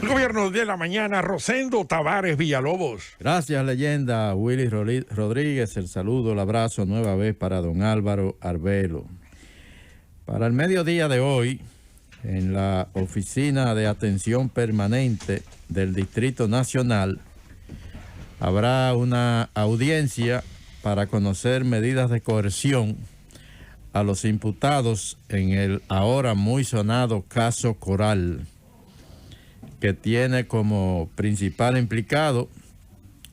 Gobierno de la mañana, Rosendo Tavares Villalobos. Gracias, leyenda. Willy Rodríguez, el saludo, el abrazo nueva vez para don Álvaro Arbelo. Para el mediodía de hoy, en la Oficina de Atención Permanente del Distrito Nacional, habrá una audiencia para conocer medidas de coerción a los imputados en el ahora muy sonado caso Coral, que tiene como principal implicado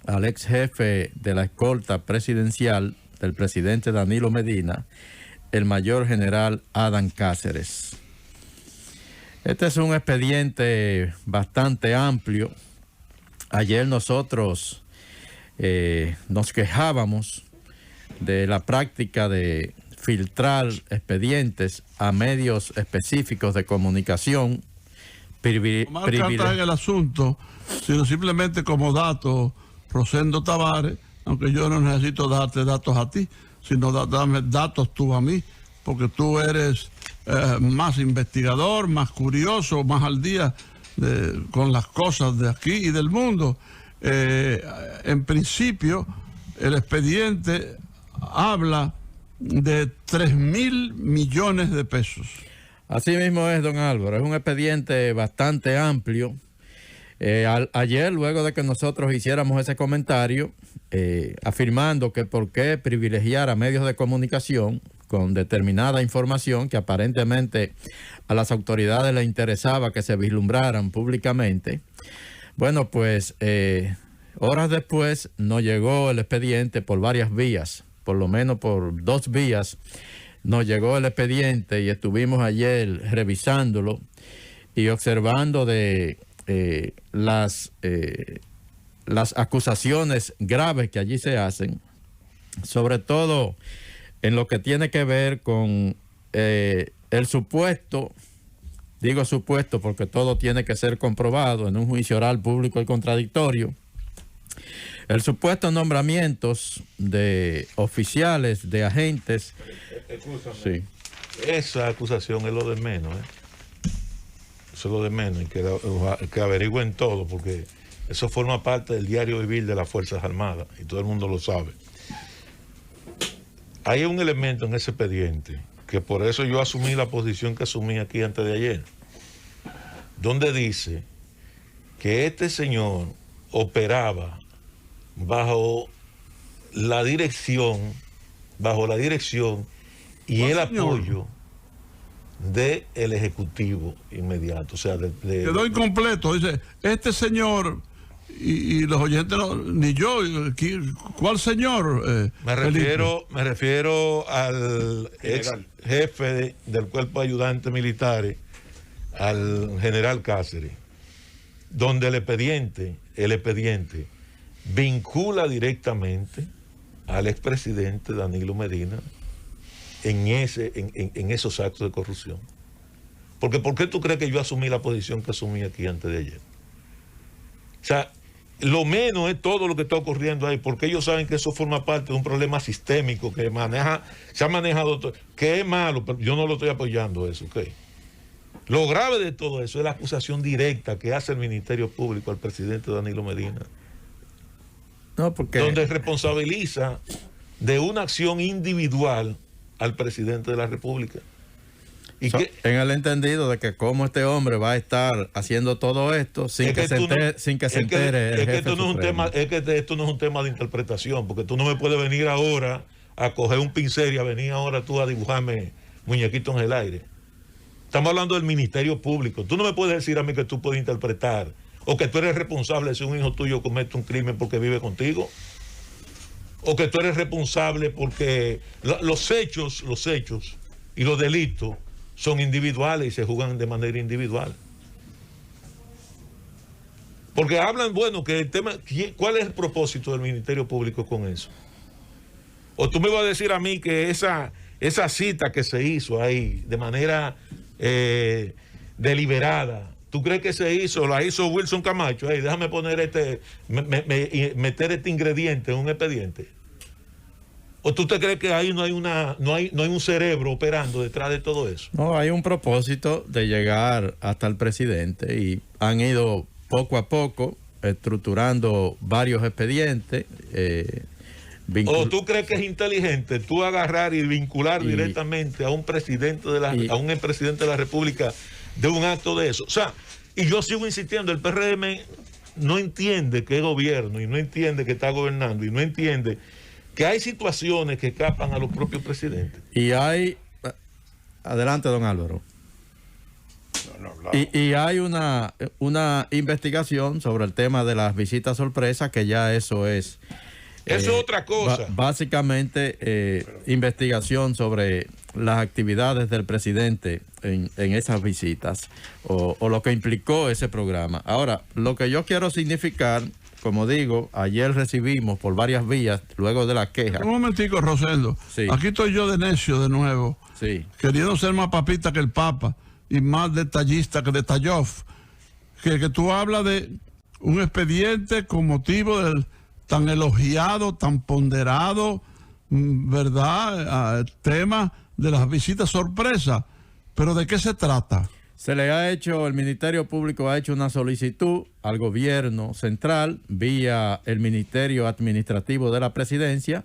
al ex jefe de la escolta presidencial del presidente Danilo Medina, el mayor general Adán Cáceres. Este es un expediente bastante amplio. Ayer nosotros nos quejábamos de la práctica de filtrar expedientes a medios específicos de comunicación. No cantar en el asunto, sino simplemente como dato, Rosendo Tavares, aunque yo no necesito darte datos a ti, sino dame datos tú a mí, porque tú eres más investigador, más curioso, más al día con las cosas de aquí y del mundo. En principio, el expediente habla de 3.000 millones de pesos. Así mismo es, don Álvaro, es un expediente bastante amplio. Ayer, luego de que nosotros hiciéramos ese comentario, afirmando que por qué privilegiar a medios de comunicación con determinada información que aparentemente a las autoridades les interesaba que se vislumbraran públicamente. Bueno, pues horas después nos llegó el expediente por varias vías, por lo menos por 2 vías. Nos llegó el expediente y estuvimos ayer revisándolo y observando de las acusaciones graves que allí se hacen, sobre todo en lo que tiene que ver con el supuesto, digo supuesto porque todo tiene que ser comprobado en un juicio oral público y contradictorio, el supuesto nombramientos de oficiales, de agentes. Sí. Esa acusación es lo de menos, Eso es lo de menos, y que averigüen todo, porque eso forma parte del diario vivir de las Fuerzas Armadas, y todo el mundo lo sabe. Hay un elemento en ese expediente, que por eso yo asumí la posición que asumí aquí antes de ayer, donde dice que este señor operaba bajo la dirección y el apoyo del Ejecutivo inmediato. O sea, quedó incompleto. Dice, este señor, y los oyentes, ni yo, ¿cuál señor? Me refiero al ex jefe del Cuerpo de Ayudantes Militares, al general Cáceres, donde el expediente vincula directamente al expresidente Danilo Medina en esos actos de corrupción. Porque ¿por qué tú crees que yo asumí la posición que asumí aquí antes de ayer? O sea, lo menos es todo lo que está ocurriendo ahí, porque ellos saben que eso forma parte de un problema sistémico que se ha manejado, que es malo, pero yo no lo estoy apoyando eso, ¿ok? Lo grave de todo eso es la acusación directa que hace el Ministerio Público al presidente Danilo Medina. No, porque donde responsabiliza de una acción individual al presidente de la República. Y en el entendido de que cómo este hombre va a estar haciendo todo esto sin que se entere el jefe supremo. Es que esto no es un tema de interpretación, porque tú no me puedes venir ahora a coger un pincel y a venir ahora tú a dibujarme muñequitos en el aire. Estamos hablando del Ministerio Público. Tú no me puedes decir a mí que tú puedes interpretar o que tú eres responsable si un hijo tuyo comete un crimen porque vive contigo, o que tú eres responsable porque los hechos y los delitos son individuales y se juzgan de manera individual. Porque hablan, bueno, que el tema, ¿cuál es el propósito del Ministerio Público con eso? O tú me vas a decir a mí que esa cita que se hizo ahí de manera deliberada, ¿tú crees que la hizo Wilson Camacho? Hey, déjame poner meter este ingrediente en un expediente. ¿O tú te crees que ahí no hay un cerebro operando detrás de todo eso? No, hay un propósito de llegar hasta el presidente y han ido poco a poco estructurando varios expedientes. ¿O tú crees que es inteligente tú agarrar y vincular directamente a un presidente a un expresidente de la República de un acto de eso? O sea, y yo sigo insistiendo, el PRM no entiende que es gobierno y no entiende que está gobernando y no entiende que hay situaciones que escapan a los propios presidentes. Y hay... Adelante, don Álvaro. Y hay una investigación sobre el tema de las visitas sorpresas, que ya eso es... Eso es otra cosa. Básicamente, investigación sobre las actividades del presidente en esas visitas o lo que implicó ese programa. Ahora, lo que yo quiero significar, como digo, ayer recibimos por varias vías, luego de la queja. Un momentico, Rosendo. Sí. Aquí estoy yo de necio de nuevo. Sí. Queriendo ser más papista que el Papa y más detallista que Detalloff. Que tú hablas de un expediente con motivo del tan elogiado, tan ponderado, ¿verdad? El tema de las visitas sorpresa. ¿Pero de qué se trata? Se le ha hecho, el Ministerio Público ha hecho una solicitud al gobierno central vía el Ministerio Administrativo de la Presidencia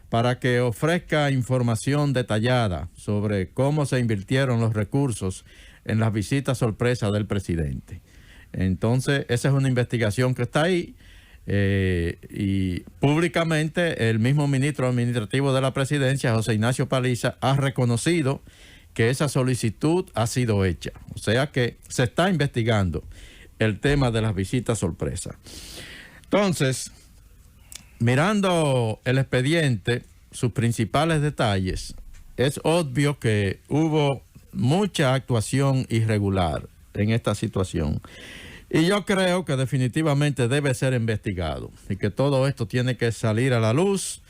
para que ofrezca información detallada sobre cómo se invirtieron los recursos en las visitas sorpresa del presidente. Entonces, esa es una investigación que está ahí. Y públicamente el mismo ministro administrativo de la presidencia, José Ignacio Paliza, ha reconocido que esa solicitud ha sido hecha. O sea que se está investigando el tema de las visitas sorpresa. Entonces, mirando el expediente, sus principales detalles, es obvio que hubo mucha actuación irregular en esta situación. Y yo creo que definitivamente debe ser investigado y que todo esto tiene que salir a la luz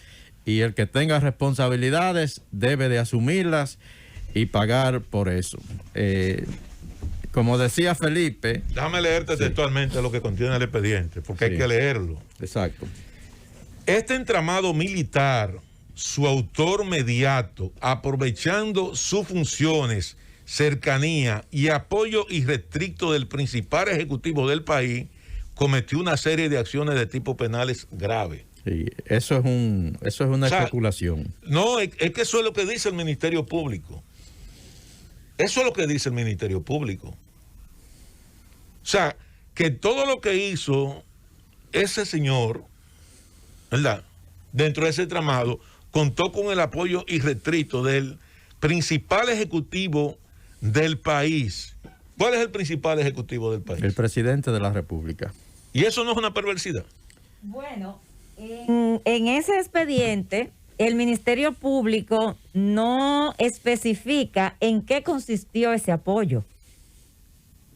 y el que tenga responsabilidades debe de asumirlas y pagar por eso. Como decía Felipe... Déjame leerte textualmente lo que contiene el expediente, porque hay que leerlo. Exacto. Este entramado militar, su autor mediato, aprovechando sus funciones, cercanía y apoyo irrestricto del principal ejecutivo del país, cometió una serie de acciones de tipo penales graves. Sí, eso es una especulación. No, es que eso es lo que dice el Ministerio Público. Eso es lo que dice el Ministerio Público. O sea, que todo lo que hizo ese señor, ¿verdad?, dentro de ese tramado, contó con el apoyo irrestricto del principal ejecutivo del país. ¿Cuál es el principal ejecutivo del país? El presidente de la República. ¿Y eso no es una perversidad? Bueno, en ese expediente, el Ministerio Público no especifica en qué consistió ese apoyo.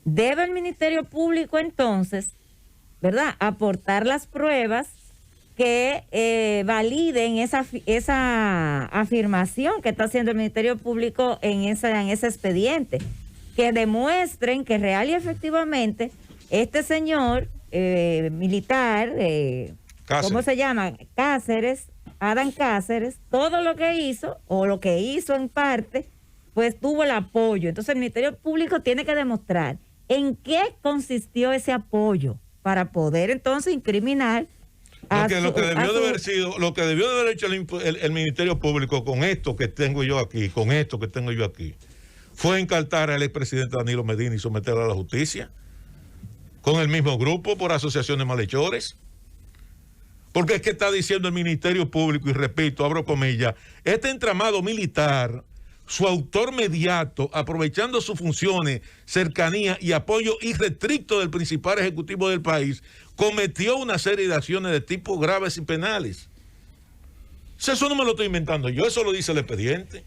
Debe el Ministerio Público entonces, ¿verdad?, aportar las pruebas que validen esa afirmación que está haciendo el Ministerio Público en ese expediente, que demuestren que real y efectivamente este señor militar, ¿cómo se llama? Cáceres, Adán Cáceres, todo lo que hizo, o lo que hizo en parte, pues tuvo el apoyo. Entonces el Ministerio Público tiene que demostrar en qué consistió ese apoyo para poder entonces incriminar lo que debió de haber hecho el Ministerio Público con esto que tengo yo aquí, fue encartar al expresidente Danilo Medina y someterlo a la justicia, con el mismo grupo por asociación de malhechores. Porque es que está diciendo el Ministerio Público, y repito, abro comillas, este entramado militar, su autor mediato, aprovechando sus funciones, cercanía y apoyo irrestricto del principal ejecutivo del país, cometió una serie de acciones de tipo graves y penales. Eso no me lo estoy inventando yo, eso lo dice el expediente.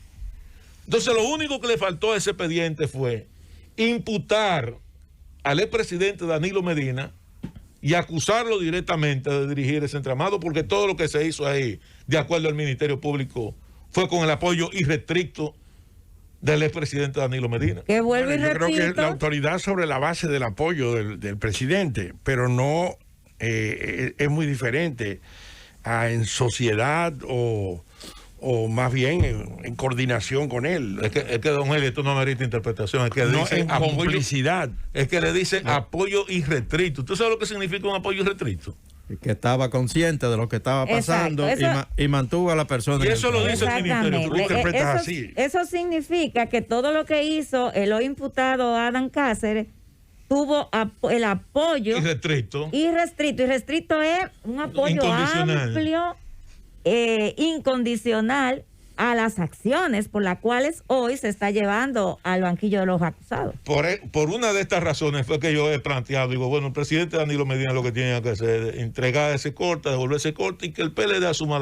Entonces lo único que le faltó a ese expediente fue imputar al expresidente Danilo Medina y acusarlo directamente de dirigir ese entramado, porque todo lo que se hizo ahí, de acuerdo al Ministerio Público, fue con el apoyo irrestricto del expresidente Danilo Medina. Que vuelvo y yo repito, creo que la autoridad sobre la base del apoyo del presidente, pero no es muy diferente a en sociedad o o más bien en coordinación con él. Es que don Eli, esto no merita interpretación, es que No, dice en apoyo, complicidad. es que le dice apoyo irrestricto. ¿Tú sabes lo que significa un apoyo irrestricto? Que estaba consciente de lo que estaba pasando. Exacto, y mantuvo a la persona. Y en eso el lo trabajo. dice el ministerio. Tú lo interpretas así. Eso significa que todo lo que hizo el hoy imputado Adán Cáceres tuvo el apoyo Irrestricto. irrestricto. Irrestricto es un apoyo Incondicional. amplio, incondicional a las acciones por las cuales hoy se está llevando al banquillo de los acusados. Por una de estas razones fue que yo he planteado, digo, bueno, el presidente Danilo Medina lo que tiene que hacer es entregar ese corte, devolver ese corte y que el PLD asuma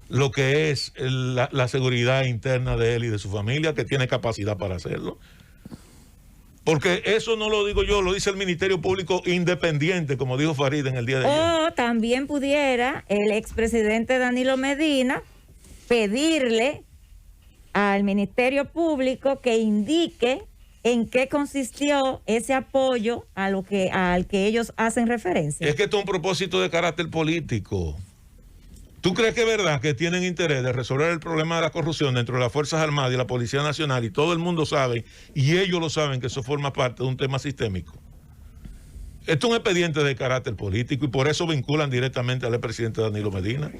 lo que es la seguridad interna de él y de su familia, que tiene capacidad para hacerlo. Porque eso no lo digo yo, lo dice el Ministerio Público Independiente, como dijo Farid en el día de ayer. O también pudiera el expresidente Danilo Medina pedirle al Ministerio Público que indique en qué consistió ese apoyo al que ellos hacen referencia. Es que esto es un propósito de carácter político. ¿Tú crees que es verdad que tienen interés de resolver el problema de la corrupción dentro de las Fuerzas Armadas y la Policía Nacional, y todo el mundo sabe, y ellos lo saben, que eso forma parte de un tema sistémico? Esto es un expediente de carácter político y por eso vinculan directamente al expresidente Danilo Medina.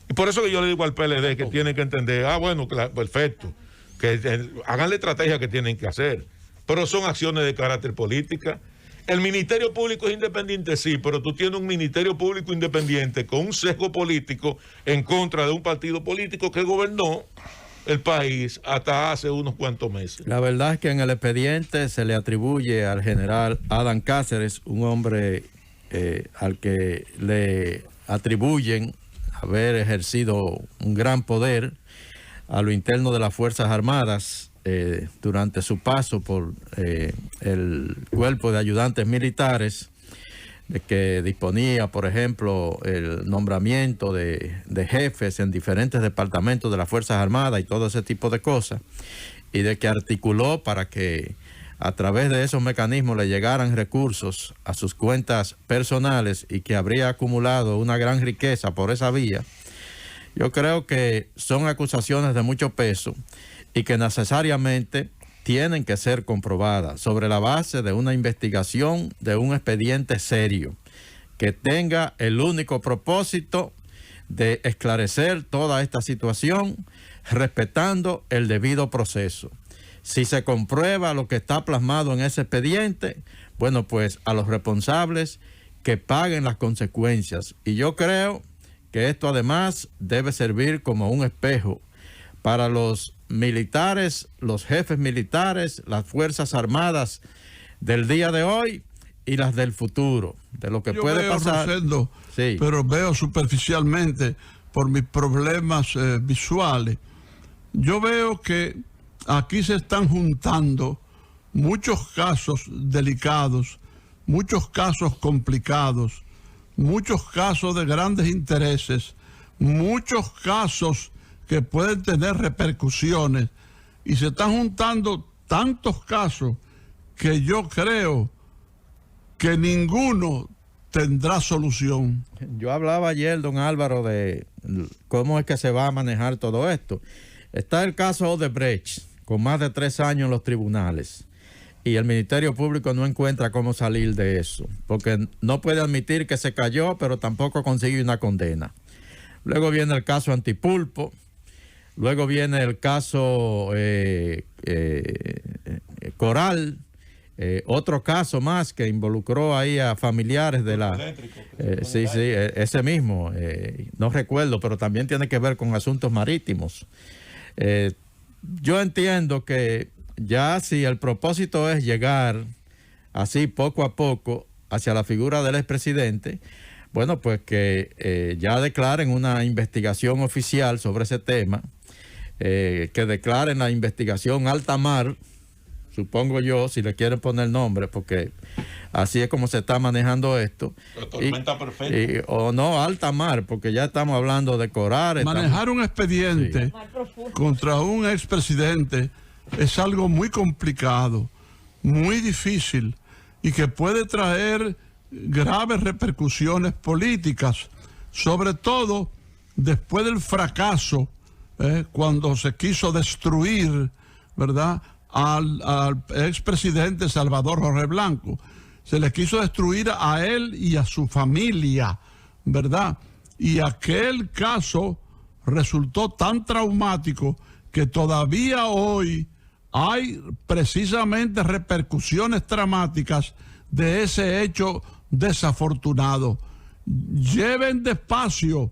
Y por eso que yo le digo al PLD que tienen que entender, bueno, claro, perfecto, que hagan la estrategia que tienen que hacer, pero son acciones de carácter política. El Ministerio Público es independiente, sí, pero tú tienes un Ministerio Público independiente con un sesgo político en contra de un partido político que gobernó el país hasta hace unos cuantos meses. La verdad es que en el expediente se le atribuye al general Adán Cáceres, un hombre al que le atribuyen haber ejercido un gran poder a lo interno de las Fuerzas Armadas durante su paso por el cuerpo de ayudantes militares, de que disponía, por ejemplo, el nombramiento de jefes en diferentes departamentos de las Fuerzas Armadas y todo ese tipo de cosas, y de que articuló para que a través de esos mecanismos le llegaran recursos a sus cuentas personales y que habría acumulado una gran riqueza por esa vía. Yo creo que son acusaciones de mucho peso y que necesariamente tienen que ser comprobadas sobre la base de una investigación, de un expediente serio, que tenga el único propósito de esclarecer toda esta situación, respetando el debido proceso. Si se comprueba lo que está plasmado en ese expediente, bueno, pues a los responsables que paguen las consecuencias. Y yo creo que esto además debe servir como un espejo para los militares, los jefes militares, las Fuerzas Armadas del día de hoy y las del futuro, de lo que yo puede veo, pasar. Rosendo, sí, pero veo superficialmente por mis problemas visuales. Yo veo que aquí se están juntando muchos casos delicados, muchos casos complicados, muchos casos de grandes intereses, muchos casos que pueden tener repercusiones, y se están juntando tantos casos que yo creo que ninguno tendrá solución. yo hablaba ayer, don Álvaro, de cómo es que se va a manejar todo esto. Está el caso Odebrecht, con más de 3 años en los tribunales, y el Ministerio Público no encuentra cómo salir de eso, porque no puede admitir que se cayó, pero tampoco consigue una condena. Luego viene el caso Antipulpo, luego viene el caso Coral, otro caso más que involucró ahí a familiares de la... sí, ese mismo, no recuerdo, pero también tiene que ver con asuntos marítimos. Yo entiendo que ya si el propósito es llegar así poco a poco hacia la figura del expresidente, bueno, pues que ya declaren una investigación oficial sobre ese tema, que declaren la investigación alta mar, supongo yo, si le quieren poner nombre, porque así es como se está manejando esto. La tormenta perfecta. O no, alta mar, porque ya estamos hablando de coral. Manejar un expediente contra un expresidente es algo muy complicado, muy difícil, y que puede traer graves repercusiones políticas, sobre todo después del fracaso, cuando se quiso destruir, ¿verdad?, al expresidente Salvador Jorge Blanco. Se le quiso destruir a él y a su familia, ¿verdad? Y aquel caso resultó tan traumático que todavía hoy hay precisamente repercusiones dramáticas de ese hecho desafortunado. Lleven despacio,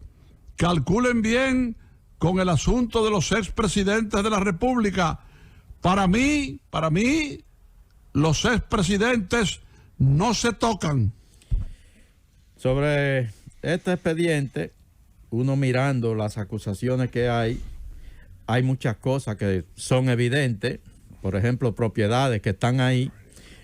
calculen bien con el asunto de los expresidentes de la República. Para mí, los expresidentes no se tocan. Sobre este expediente, uno mirando las acusaciones que hay muchas cosas que son evidentes. Por ejemplo, propiedades que están ahí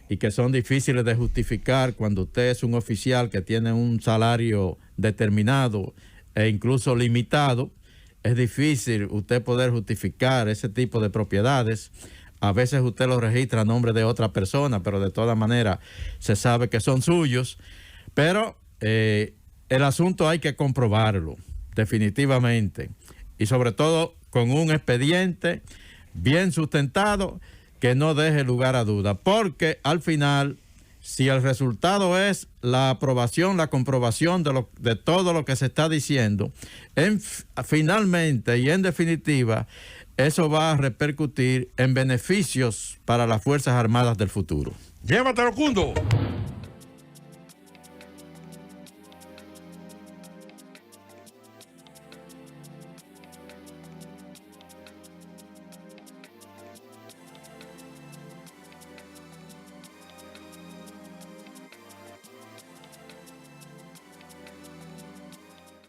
y que son difíciles de justificar cuando usted es un oficial que tiene un salario determinado e incluso limitado. Es difícil usted poder justificar ese tipo de propiedades. A veces usted lo registra a nombre de otra persona, pero de todas maneras se sabe que son suyos. Pero el asunto hay que comprobarlo, definitivamente. Y sobre todo con un expediente bien sustentado que no deje lugar a duda. Porque al final, si el resultado es la aprobación, la comprobación de todo lo que se está diciendo, finalmente y en definitiva, eso va a repercutir en beneficios para las Fuerzas Armadas del futuro. Llévatelo, Cundo.